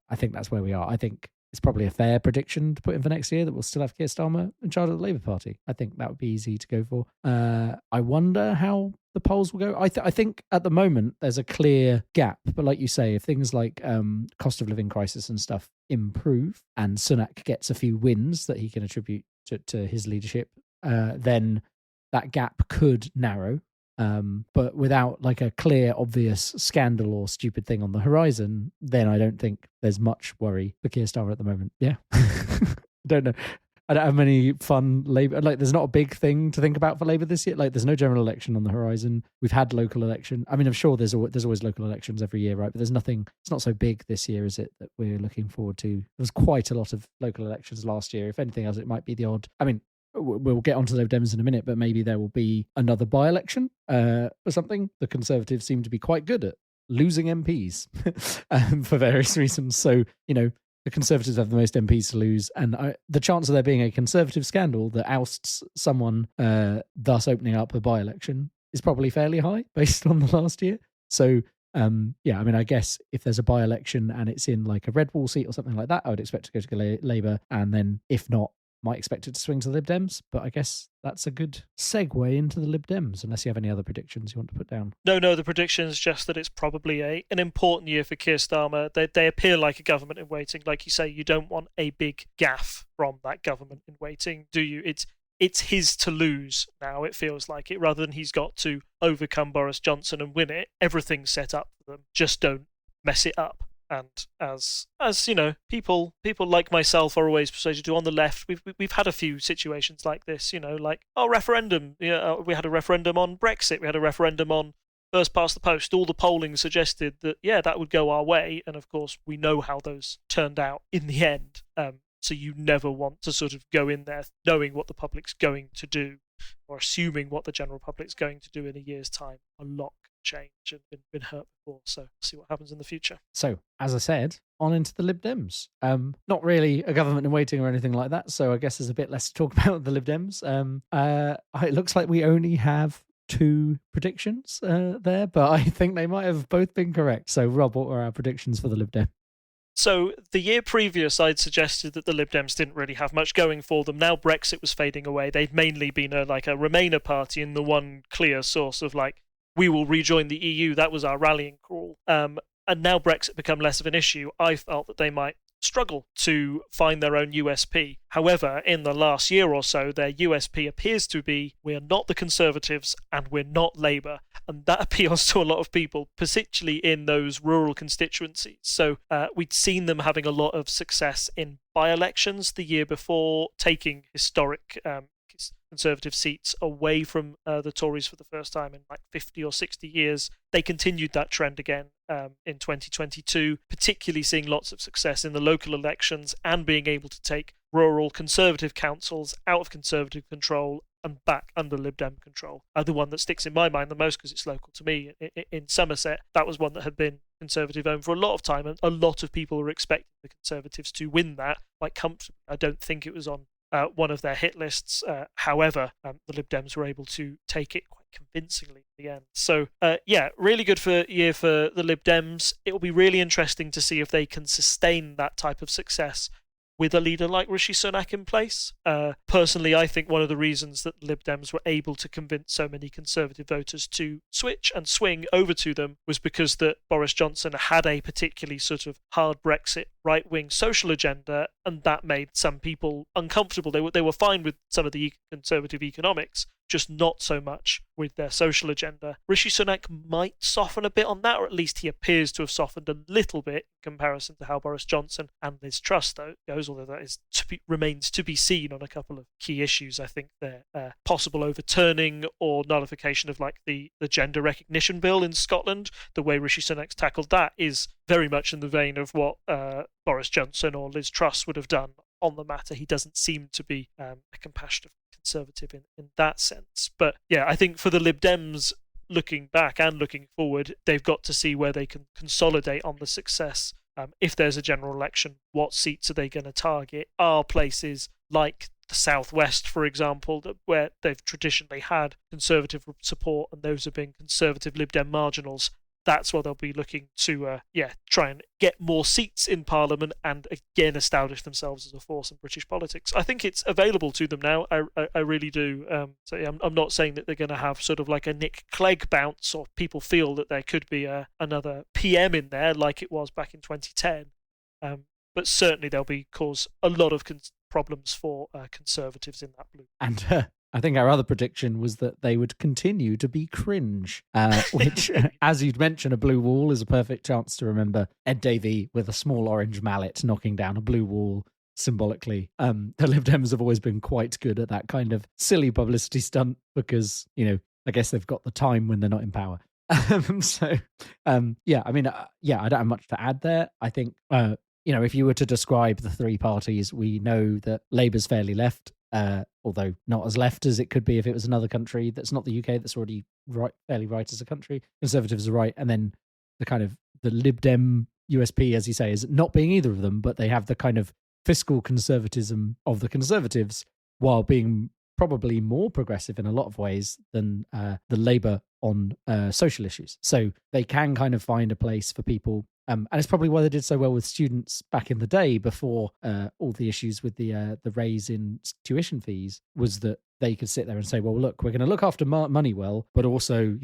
I think that's where we are. I think it's probably a fair prediction to put in for next year that we'll still have Keir Starmer in charge of the Labour Party. I think that would be easy to go for. I wonder how the polls will go. I think at the moment there's a clear gap. But like you say, if things like cost of living crisis and stuff improve and Sunak gets a few wins that he can attribute to his leadership, then that gap could narrow. But without like a clear, obvious scandal or stupid thing on the horizon, then I don't think there's much worry for Keir Starmer at the moment. Yeah. I don't know. I don't have many fun Labour. Like, there's not a big thing to think about for Labour this year. Like, there's no general election on the horizon. We've had local election. I mean, I'm sure there's always local elections every year, right? But there's nothing. It's not so big this year, is it? That we're looking forward to. There was quite a lot of local elections last year. If anything else, it might be the odd. I mean, we'll get onto the Lib Dems in a minute, but maybe there will be another by-election or something. The Conservatives seem to be quite good at losing MPs for various reasons. So, the Conservatives have the most MPs to lose, and the chance of there being a Conservative scandal that ousts someone, thus opening up a by-election, is probably fairly high based on the last year. So, I mean, I guess if there's a by-election and it's in like a red wall seat or something like that, I would expect to go to Labour, and then if not, might expect it to swing to the Lib Dems. But I guess that's a good segue into the Lib Dems, unless you have any other predictions you want to put down. No, the prediction's just that it's probably an important year for Keir Starmer. They appear like a government in waiting. Like you say, you don't want a big gaffe from that government in waiting, do you? It's his to lose now, it feels like it, rather than he's got to overcome Boris Johnson and win it. Everything's set up for them. Just don't mess it up. And as people like myself are always persuaded to, on the left, we've had a few situations like this, like referendum. We had a referendum on Brexit. We had a referendum on first past the post. All the polling suggested that that would go our way, and of course we know how those turned out in the end. So you never want to sort of go in there knowing what the public's going to do, or assuming what the general public's going to do in a year's time. A lot change and been hurt before, so we'll see what happens in the future. So, as I said, on into the Lib Dems. Not really a government in waiting or anything like that, so I guess there's a bit less to talk about the Lib Dems. It looks like we only have 2 predictions there, but I think they might have both been correct. So, Rob, what were our predictions for the Lib Dem? So the year previous, I'd suggested that the Lib Dems didn't really have much going for them. Now Brexit was fading away. They've mainly been a Remainer party, and the one clear source of we will rejoin the EU. That was our rallying call. and now Brexit become less of an issue, I felt that they might struggle to find their own USP. However, in the last year or so, their USP appears to be, we're not the Conservatives and we're not Labour. And that appeals to a lot of people, particularly in those rural constituencies. So we'd seen them having a lot of success in by-elections the year before, taking historic Conservative seats away from the Tories for the first time in like 50 or 60 years. They continued that trend again in 2022, particularly seeing lots of success in the local elections and being able to take rural Conservative councils out of Conservative control and back under Lib Dem control. The one that sticks in my mind the most, because it's local to me, in Somerset, that was one that had been Conservative owned for a lot of time, and a lot of people were expecting the Conservatives to win that quite comfortably. I don't think it was on one of their hit lists. However, the Lib Dems were able to take it quite convincingly in the end. So, really good year for the Lib Dems. It will be really interesting to see if they can sustain that type of success with a leader like Rishi Sunak in place. Personally, I think one of the reasons that Lib Dems were able to convince so many Conservative voters to switch and swing over to them was because that Boris Johnson had a particularly sort of hard Brexit, right-wing social agenda, and that made some people uncomfortable. They were fine with some of the Conservative economics, just not so much with their social agenda. Rishi Sunak might soften a bit on that, or at least he appears to have softened a little bit in comparison to how Boris Johnson and Liz Truss goes, although that is remains to be seen on a couple of key issues. I think their possible overturning or nullification of like the gender recognition bill in Scotland, the way Rishi Sunak's tackled that is very much in the vein of what Boris Johnson or Liz Truss would have done on the matter. He doesn't seem to be a compassionate Conservative in that sense. But yeah, I think for the Lib Dems, looking back and looking forward, they've got to see where they can consolidate on the success. If there's a general election, what seats are they going to target? Are places like the Southwest, for example, where they've traditionally had Conservative support, and those have been Conservative Lib Dem marginals, that's where they'll be looking to try and get more seats in Parliament and again establish themselves as a force in British politics. I think it's available to them now. I really do. I'm not saying that they're going to have sort of like a Nick Clegg bounce, or people feel that there could be another PM in there like it was back in 2010. But certainly they'll cause a lot of problems for Conservatives in that blue. And I think our other prediction was that they would continue to be cringe, which, as you'd mentioned, a blue wall is a perfect chance to remember Ed Davey with a small orange mallet knocking down a blue wall symbolically. The Lib Dems have always been quite good at that kind of silly publicity stunt because, I guess they've got the time when they're not in power. I don't have much to add there. I think, if you were to describe the three parties, we know that Labour's fairly left. Although not as left as it could be if it was another country that's not the UK, that's already fairly right as a country. Conservatives are right, and then the Lib Dem USP, as you say, is not being either of them, but they have the kind of fiscal conservatism of the Conservatives while being probably more progressive in a lot of ways than the Labour on social issues. So they can kind of find a place for people. And it's probably why they did so well with students back in the day before all the issues with the raise in tuition fees, was that they could sit there and say, well, look, we're going to look after money well, but also,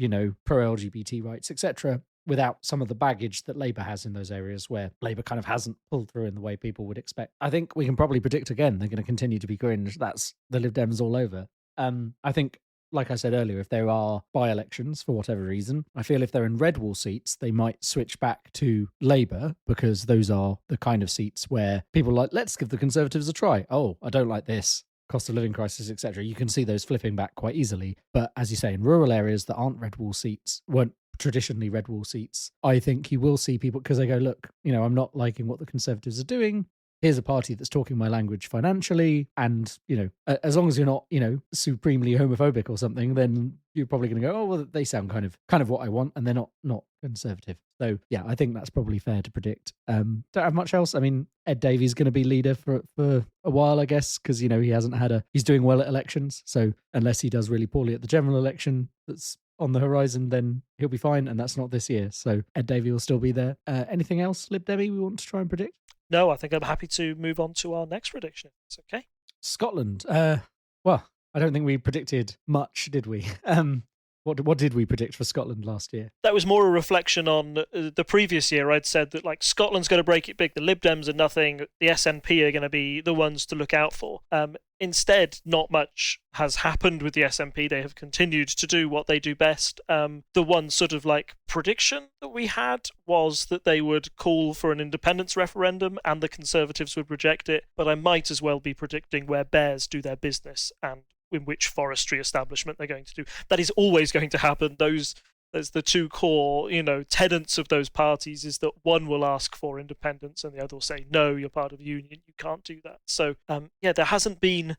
pro-LGBT rights, etc., without some of the baggage that Labour has in those areas where Labour kind of hasn't pulled through in the way people would expect. I think we can probably predict again they're going to continue to be cringe. That's the Lib Dems all over. I think, like I said earlier, if there are by-elections for whatever reason, I feel if they're in red wall seats, they might switch back to Labour, because those are the kind of seats where people are like, let's give the Conservatives a try. Oh, I don't like this. Cost of living crisis, etc. You can see those flipping back quite easily. But as you say, in rural areas that aren't red wall seats, weren't traditionally red wall seats, I think you will see people, because they go, look, I'm not liking what the Conservatives are doing. Here's a party that's talking my language financially, and as long as you're not supremely homophobic or something, then you're probably going to go, oh well, they sound kind of what I want, and they're not conservative. So yeah, I think that's probably fair to predict. Don't have much else. I mean, Ed Davey's going to be leader for a while, I guess, because he hasn't he's doing well at elections. So unless he does really poorly at the general election that's on the horizon, then he'll be fine, and that's not this year. So Ed Davey will still be there. Anything else, Lib Debbie, we want to try and predict? No, I think I'm happy to move on to our next prediction. It's okay. Scotland. Well, I don't think we predicted much, did we? What did we predict for Scotland last year? That was more a reflection on the previous year. I'd said that like Scotland's going to break it big. The Lib Dems are nothing. The SNP are going to be the ones to look out for. Instead, not much has happened with the SNP. They have continued to do what they do best. The one sort of like prediction that we had was that they would call for an independence referendum and the Conservatives would reject it. But I might as well be predicting where bears do their business and in which forestry establishment they're going to do. That is always going to happen. There's the two core, tenets of those parties is that one will ask for independence and the other will say, no, you're part of the union, you can't do that. So, there hasn't been,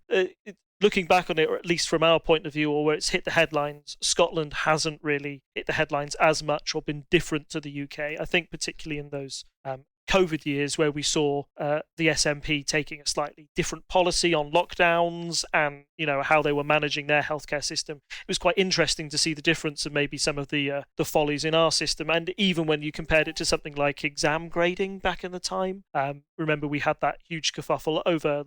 looking back on it, or at least from our point of view, or where it's hit the headlines, Scotland hasn't really hit the headlines as much or been different to the UK. I think particularly in those COVID years where we saw the SNP taking a slightly different policy on lockdowns and how they were managing their healthcare system. It was quite interesting to see the difference and maybe some of the follies in our system. And even when you compared it to something like exam grading back in the time, remember we had that huge kerfuffle over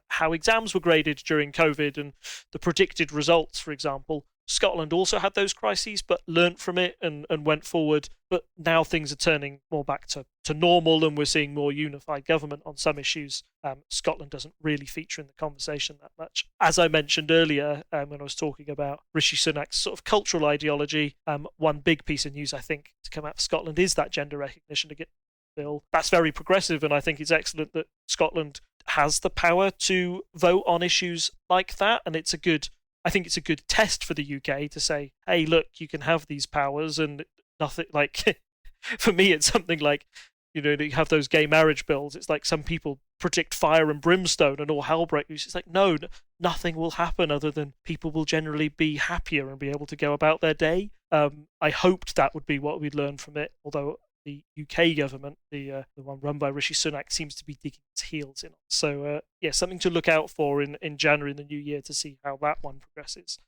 how exams were graded during COVID and the predicted results, for example. Scotland also had those crises, but learnt from it and went forward. But now things are turning more back to normal and we're seeing more unified government on some issues. Scotland doesn't really feature in the conversation that much. As I mentioned earlier, when I was talking about Rishi Sunak's sort of cultural ideology, one big piece of news I think to come out of Scotland is that gender recognition bill. That's very progressive, and I think it's excellent that Scotland has the power to vote on issues like that, and I think it's a good test for the UK to say, hey, look, you can have these powers and nothing like, for me, it's something like, you have those gay marriage bills. It's like some people predict fire and brimstone and all hell breaks loose. It's like, no, nothing will happen other than people will generally be happier and be able to go about their day. I hoped that would be what we'd learn from it, although the UK government, the one run by Rishi Sunak, seems to be digging its heels in. So, something to look out for in January in the new year to see how that one progresses.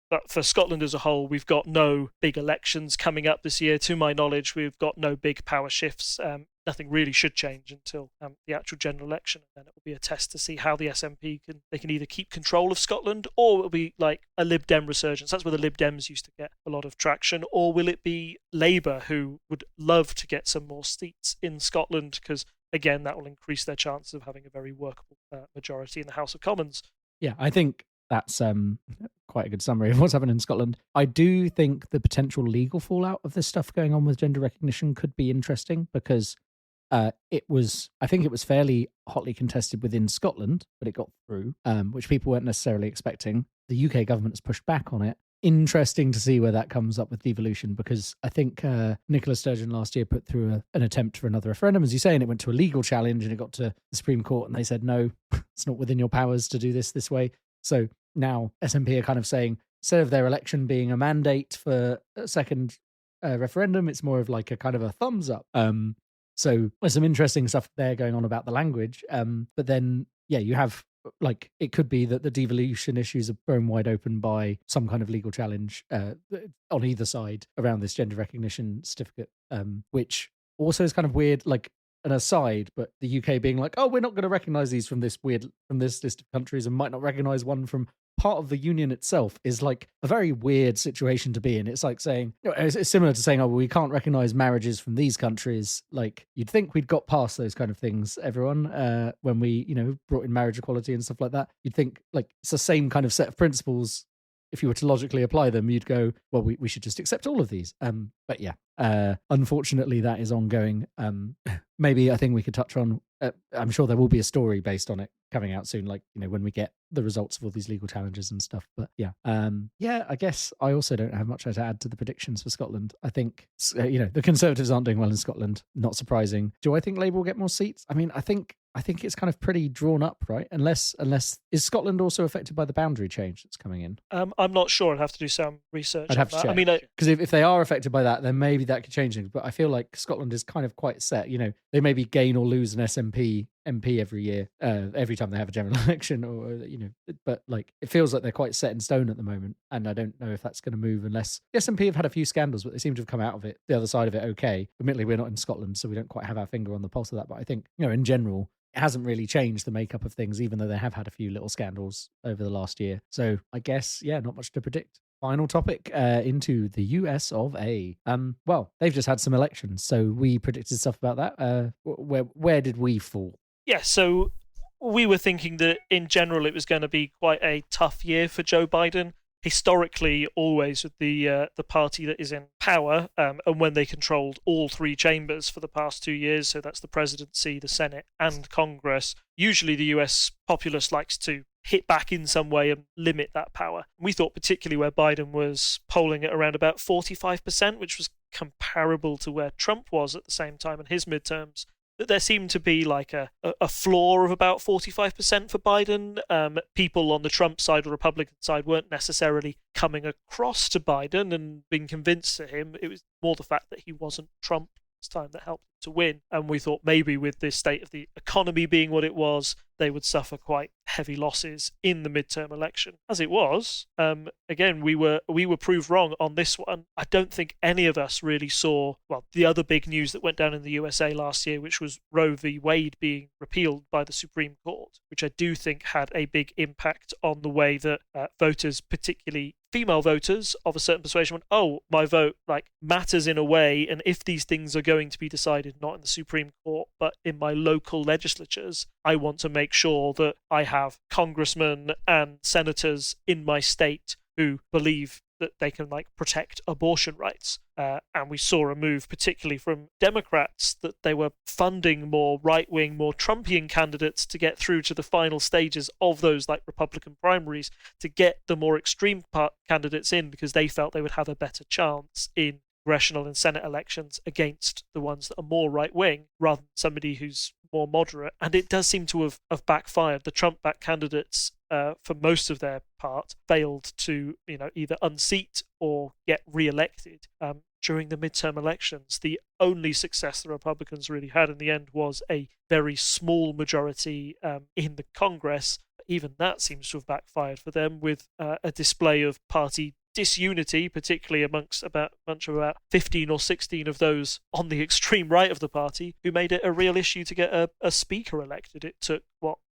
But for Scotland as a whole, we've got no big elections coming up this year. To my knowledge, we've got no big power shifts. Nothing really should change until the actual general election, and then it will be a test to see how the SNP can either keep control of Scotland, or it will be like a Lib Dem resurgence. That's where the Lib Dems used to get a lot of traction, or will it be Labour, who would love to get some more seats in Scotland, because again that will increase their chances of having a very workable majority in the House of Commons. Yeah, I think that's quite a good summary of what's happening in Scotland. I do think the potential legal fallout of this stuff going on with gender recognition could be interesting, because it was fairly hotly contested within Scotland, but it got through, which people weren't necessarily expecting. The UK government has pushed back on it. Interesting to see where that comes up with devolution, because I think Nicola Sturgeon last year put through an attempt for another referendum, as you say, and it went to a legal challenge and it got to the Supreme Court and they said, no, it's not within your powers to do this way. So now SNP are kind of saying, instead of their election being a mandate for a second referendum, it's more of like a kind of a thumbs up. So there's some interesting stuff there going on about the language. But then, you have, like, it could be that the devolution issues are thrown wide open by some kind of legal challenge on either side around this gender recognition certificate, which also is kind of weird, like an aside, but the UK being like, oh, we're not going to recognise these from this list of countries and might not recognise one from part of the union itself, is like a very weird situation to be in. It's like saying, it's similar to saying, oh, well, we can't recognise marriages from these countries. Like, you'd think we'd got past those kind of things, everyone, when we, brought in marriage equality and stuff like that. You'd think, like, it's the same kind of set of principles. If you were to logically apply them, you'd go, well, we should just accept all of these. But unfortunately, that is ongoing. Maybe I think we could touch on, I'm sure there will be a story based on it coming out soon, like, when we get the results of all these legal challenges and stuff. But I guess I also don't have much to add to the predictions for Scotland. I think, the Conservatives aren't doing well in Scotland. Not surprising. Do I think Labour will get more seats? I mean, I think it's kind of pretty drawn up, right? Unless is Scotland also affected by the boundary change that's coming in? I'm not sure. I'd have to do some research. I'd have to check. I mean, because if they are affected by that, then maybe that could change things. But I feel like Scotland is kind of quite set. They maybe gain or lose an SNP MP every year, every time they have a general election, or but like it feels like they're quite set in stone at the moment, and I don't know if that's going to move unless the SNP have had a few scandals, but they seem to have come out of it, the other side of it, okay. Admittedly, we're not in Scotland, so we don't quite have our finger on the pulse of that, but I think in general, it hasn't really changed the makeup of things, even though they have had a few little scandals over the last year. So I guess, yeah, not much to predict. Final topic, into the US of A. Well, they've just had some elections, so we predicted stuff about that. Where did we fall? Yeah, so we were thinking that in general it was going to be quite a tough year for Joe Biden. Historically, always with the party that is in power, and when they controlled all three chambers for the past 2 years, so that's the presidency, the Senate, and Congress, usually the US populace likes to hit back in some way and limit that power. We thought particularly where Biden was polling at around about 45%, which was comparable to where Trump was at the same time in his midterms, that there seemed to be like a floor of about 45% for Biden. People on the Trump side or Republican side weren't necessarily coming across to Biden and being convinced to him. It was more the fact that he wasn't Trump this time that helped him to win. And we thought maybe with this state of the economy being what it was, they would suffer quite heavy losses in the midterm election. As it was, again, we were proved wrong on this one. I don't think any of us really saw, well, the other big news that went down in the USA last year, which was Roe v. Wade being repealed by the Supreme Court, which I do think had a big impact on the way that voters, particularly female voters of a certain persuasion, went, oh, my vote like matters in a way, and if these things are going to be decided not in the Supreme Court but in my local legislatures, I want to make sure that I have congressmen and senators in my state who believe that they can like protect abortion rights. And we saw a move, particularly from Democrats, that they were funding more right-wing, more Trumpian candidates to get through to the final stages of those like Republican primaries, to get the more extreme candidates in because they felt they would have a better chance in congressional and Senate elections against the ones that are more right-wing rather than somebody who's more moderate. And it does seem to have backfired. The Trump-backed candidates, for most of their part, failed to either unseat or get re-elected during the midterm elections. The only success the Republicans really had in the end was a very small majority in the Congress. Even that seems to have backfired for them, with a display of party disunity, particularly amongst about 15 or 16 of those on the extreme right of the party, who made it a real issue to get a speaker elected. It took,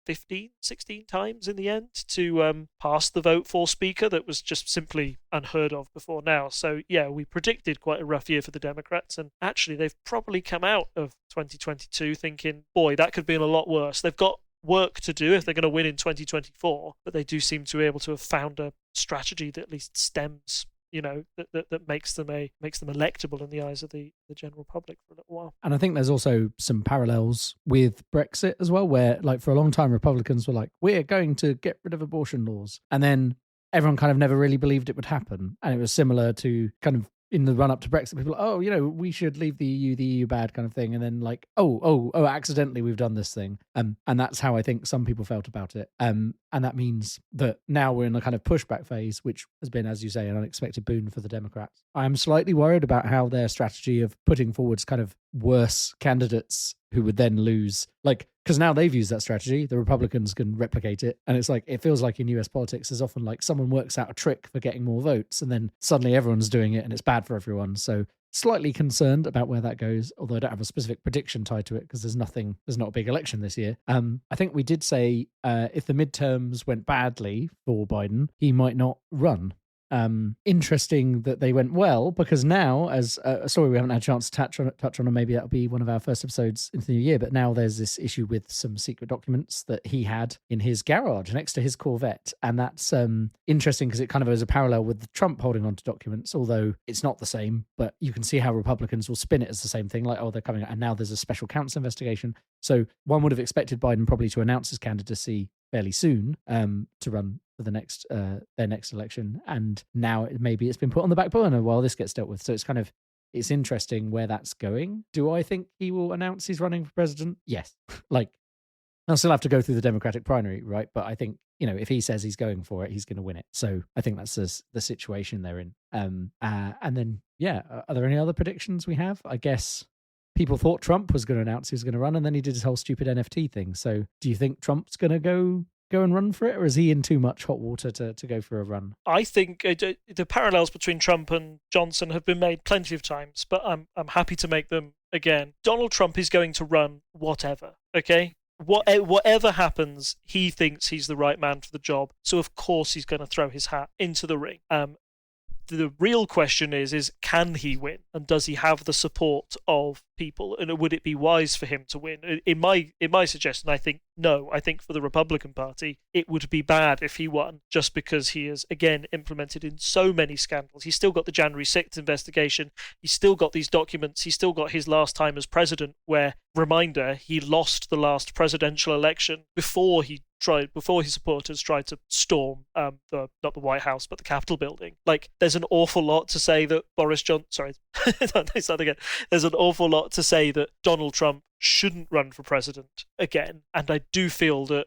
15, 16 times in the end to pass the vote for speaker that was just simply unheard of before now. So, yeah, we predicted quite a rough year for the Democrats, and actually they've probably come out of 2022 thinking, boy, that could be a lot worse. They've got work to do if they're going to win in 2024, but they do seem to be able to have found a strategy that at least stems, that makes them electable in the eyes of the general public for a little while. And I think there's also some parallels with Brexit as well, where like for a long time Republicans were like, we're going to get rid of abortion laws, and then everyone kind of never really believed it would happen. And it was similar to kind of in the run up to Brexit, people are, we should leave the EU bad kind of thing. And then like, accidentally we've done this thing. And that's how I think some people felt about it. And that means that now we're in a kind of pushback phase, which has been, as you say, an unexpected boon for the Democrats. I'm slightly worried about how their strategy of putting forwards kind of worse candidates who would then lose, like, because now they've used that strategy, the Republicans can replicate it. And it's like, it feels like in US politics, there's often like someone works out a trick for getting more votes, and then suddenly everyone's doing it and it's bad for everyone. So slightly concerned about where that goes, although I don't have a specific prediction tied to it because there's not a big election this year. I think we did say if the midterms went badly for Biden, he might not run. Interesting that they went well, because now, as a story we haven't had a chance to touch on, and maybe that'll be one of our first episodes into the new year, but now there's this issue with some secret documents that he had in his garage next to his Corvette. And that's interesting because it kind of is a parallel with Trump holding on to documents, although it's not the same. But you can see how Republicans will spin it as the same thing, like, oh, they're coming out, and now there's a special counsel investigation. So one would have expected Biden probably to announce his candidacy fairly soon to run for the next their next election, and now maybe it's been put on the back burner while this gets dealt with. So it's interesting where that's going. Do I think he will announce he's running for president? Yes. Like, I'll still have to go through the Democratic primary, right? But I think, if he says he's going for it, he's going to win it. So I think that's the situation they're in. And then, are there any other predictions we have? I guess people thought Trump was going to announce he was going to run, and then he did his whole stupid NFT thing. So do you think Trump's going to go and run for it, or is he in too much hot water to go for a run? I think the parallels between Trump and Johnson have been made plenty of times, but I'm happy to make them again. Donald Trump is going to run whatever, okay? whatever happens, he thinks he's the right man for the job. So of course he's going to throw his hat into the ring. The real question is can he win, and does he have the support of people, and would it be wise for him to win? In my suggestion, I think no. I think for the Republican Party, it would be bad if he won, just because he is again implemented in so many scandals. He's still got the January 6th investigation. He's still got these documents. He's still got his last time as president, where, reminder, he lost the last presidential election before his supporters tried to storm not the White House but the Capitol building. Like, there's an awful lot to say that there's an awful lot to say that Donald Trump shouldn't run for president again. And I do feel that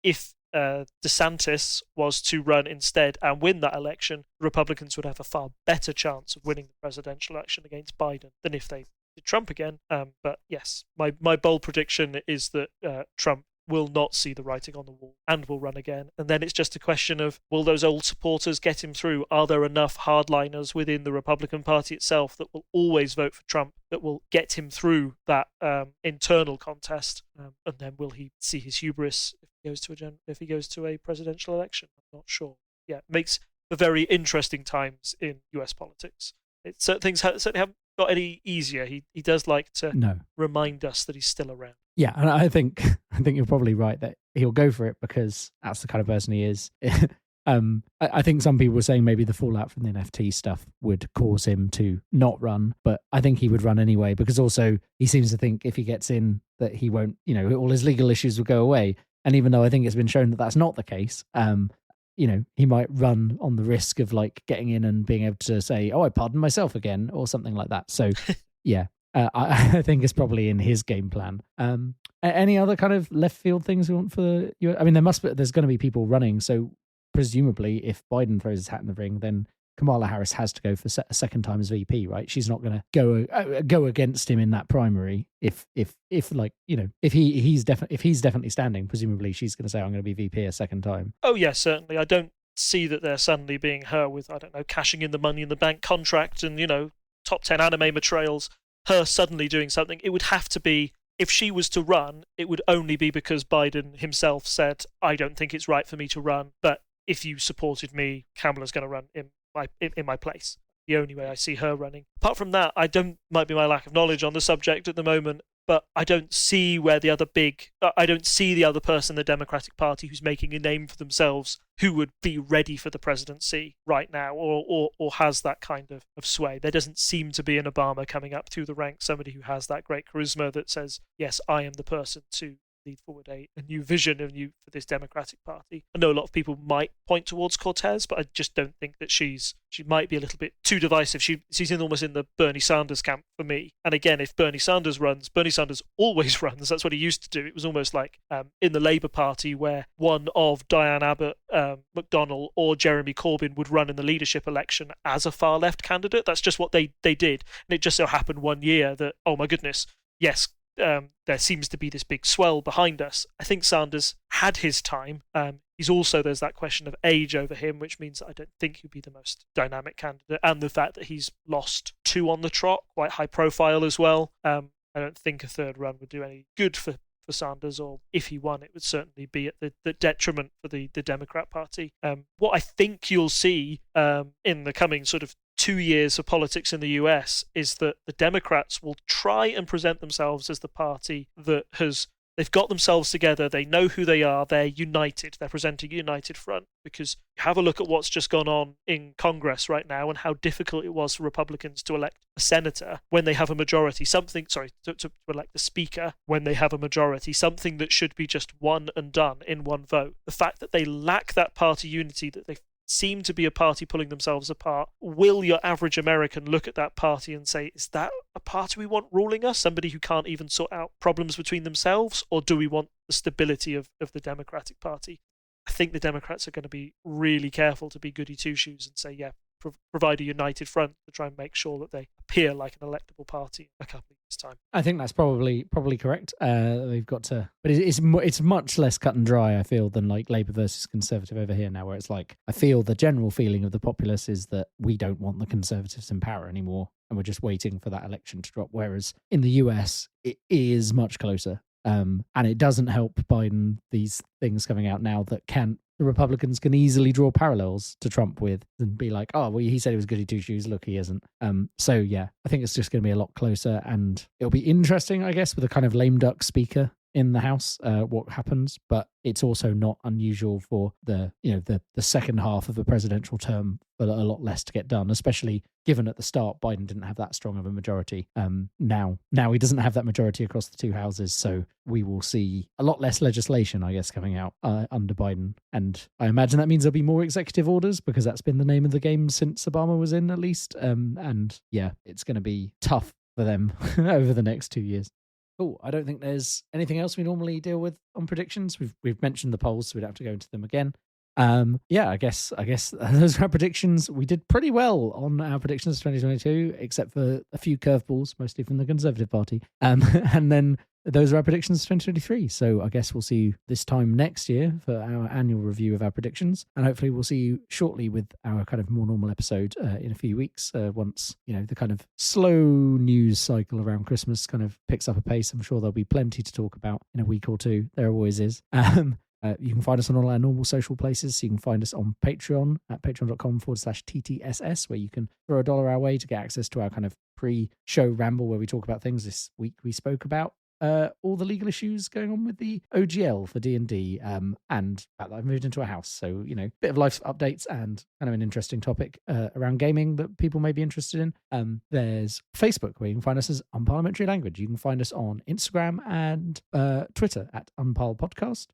if DeSantis was to run instead and win that election, Republicans would have a far better chance of winning the presidential election against Biden than if they did Trump again. But yes, my bold prediction is that Trump will not see the writing on the wall and will run again. And then it's just a question of, will those old supporters get him through? Are there enough hardliners within the Republican Party itself that will always vote for Trump, that will get him through that internal contest? And then will he see his hubris if he goes to a presidential election? I'm not sure. Yeah, it makes for very interesting times in US politics. Certain things certainly haven't got any easier. He does like to remind us that he's still around. Yeah, and I think you're probably right that he'll go for it because that's the kind of person he is. I think some people were saying maybe the fallout from the NFT stuff would cause him to not run, but I think he would run anyway, because also he seems to think if he gets in that he won't, all his legal issues will go away. And even though I think it's been shown that that's not the case, he might run on the risk of like getting in and being able to say, "Oh, I pardon myself again," or something like that. So, yeah. I think it's probably in his game plan. Any other kind of left field things we want for you? I mean, there's going to be people running. So presumably, if Biden throws his hat in the ring, then Kamala Harris has to go for a second time as VP, right? She's not going to go against him in that primary. If he's definitely standing, presumably she's going to say, "I'm going to be VP a second time." Oh yeah, certainly. I don't see that they're suddenly being her with, I don't know, cashing in the Money in the Bank contract and top 10 anime materials. Her suddenly doing something. It would have to be, if she was to run, it would only be because Biden himself said, "I don't think it's right for me to run, but if you supported me, Kamala's going to run in my place." The only way I see her running. Apart from that, might be my lack of knowledge on the subject at the moment, but I don't see I don't see the other person in the Democratic Party who's making a name for themselves who would be ready for the presidency right now, or has that kind of sway. There doesn't seem to be an Obama coming up through the ranks, somebody who has that great charisma that says, "Yes, I am the person to lead forward a new vision for this Democratic Party." I know a lot of people might point towards Cortez, but I just don't think that she might be a little bit too divisive. She's almost in the Bernie Sanders camp for me. And again, if Bernie Sanders runs, Bernie Sanders always runs. That's what he used to do. It was almost like in the Labour Party, where one of Diane Abbott, McDonnell, or Jeremy Corbyn would run in the leadership election as a far left candidate. That's just what they did. And it just so happened one year that, oh my goodness, yes, there seems to be this big swell behind us. I think Sanders had his time. There's that question of age over him, which means that I don't think he'd be the most dynamic candidate, and the fact that he's lost 2 on the trot, quite high profile as well. I don't think a third run would do any good for Sanders, or if he won, it would certainly be at the detriment for the Democrat Party. What I think you'll see in the coming sort of 2 years of politics in the US is that the Democrats will try and present themselves as the party that they've got themselves together, they know who they are, they're united, they're presenting a united front. Because have a look at what's just gone on in Congress right now and how difficult it was for Republicans to elect a senator when they have a majority, to elect the speaker when they have a majority, something that should be just one and done in one vote. The fact that they lack that party unity, that they seem to be a party pulling themselves apart. Will your average American look at that party and say, is that a party we want ruling us? Somebody who can't even sort out problems between themselves? Or do we want the stability of the Democratic Party? I think the Democrats are going to be really careful to be goody two-shoes and say, yeah, provide a united front to try and make sure that they appear like an electable party in a couple of years' time. I think that's probably correct. They've got to, but it's much less cut and dry, I feel, than like Labour versus Conservative over here now, where it's like, I feel the general feeling of the populace is that we don't want the Conservatives in power anymore, and we're just waiting for that election to drop. Whereas in the US, it is much closer. And it doesn't help Biden, these things coming out now that the Republicans can easily draw parallels to Trump with and be like, oh, well, he said he was goody two shoes. Look, he isn't. So yeah, I think it's just going to be a lot closer, and it'll be interesting, I guess, with a kind of lame duck speaker in the House, what happens. But it's also not unusual for the second half of the presidential term for a lot less to get done, especially given at the start Biden didn't have that strong of a majority. Now he doesn't have that majority across the two houses, so we will see a lot less legislation, I guess, coming out under Biden. And I imagine that means there'll be more executive orders, because that's been the name of the game since Obama was in, at least. And yeah, it's going to be tough for them over the next 2 years. Cool. I don't think there's anything else we normally deal with on predictions. We've mentioned the polls, so we don't have to go into them again. Yeah, I guess those are our predictions. We did pretty well on our predictions of 2022, except for a few curveballs, mostly from the Conservative Party. And then those are our predictions for 2023. So I guess we'll see you this time next year for our annual review of our predictions. And hopefully we'll see you shortly with our kind of more normal episode in a few weeks, once, the kind of slow news cycle around Christmas kind of picks up a pace. I'm sure there'll be plenty to talk about in a week or two. There always is. You can find us on all our normal social places. You can find us on Patreon at patreon.com/TTSS, where you can throw $1 our way to get access to our kind of pre-show ramble where we talk about things. This week we spoke about all the legal issues going on with the OGL for D&D, and that I've moved into a house. So, bit of life updates and kind of an interesting topic around gaming that people may be interested in. There's Facebook, where you can find us as Unparliamentary Language. You can find us on Instagram and Twitter at unparlpodcast.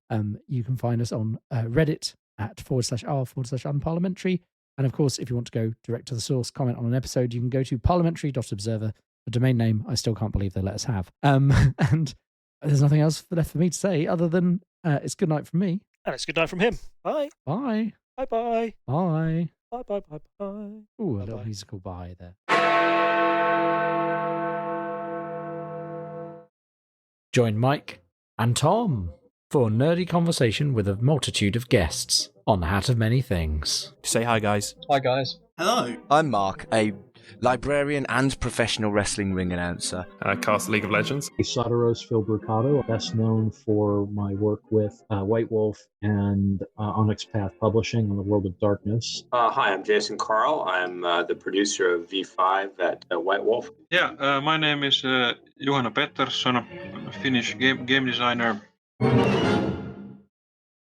You can find us on Reddit at /r/unparliamentary. And of course, if you want to go direct to the source, comment on an episode, you can go to parliamentary.observer. A domain name I still can't believe they let us have. And there's nothing else left for me to say other than it's good night from me. And it's good night from him. Bye. Bye. Bye-bye. Bye. Bye-bye-bye-bye. Ooh, a little musical bye there. Join Mike and Tom for a nerdy conversation with a multitude of guests on Hat of Many Things. Say hi, guys. Hi, guys. Hello. I'm Mark, a librarian and professional wrestling ring announcer. Cast League of Legends. Soteros Filbrucato, best known for my work with White Wolf and Onyx Path Publishing on the World of Darkness. Hi, I'm Jason Carl. I'm the producer of V5 at White Wolf. Yeah, my name is Johanna Pettersson. I'm a Finnish game designer.